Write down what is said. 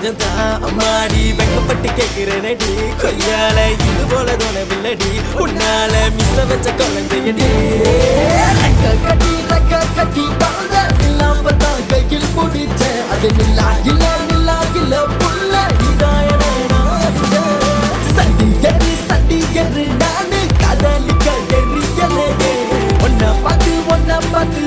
அம்மாடி வெக்கப்பட்டு கேட்கிறேனடி கொய்யால இது போல தோணவில்லடி உன்னால மிஸ்ஸ வச்ச குழந்தையடி ரெக்க கட்டி பாத இல்லாம தான் கையில் முடிச்ச அது நில்லா புள்ள இதாயன சண்டிகரு நானு காதலிக்க எரியலே ஒன்ன பார்த்து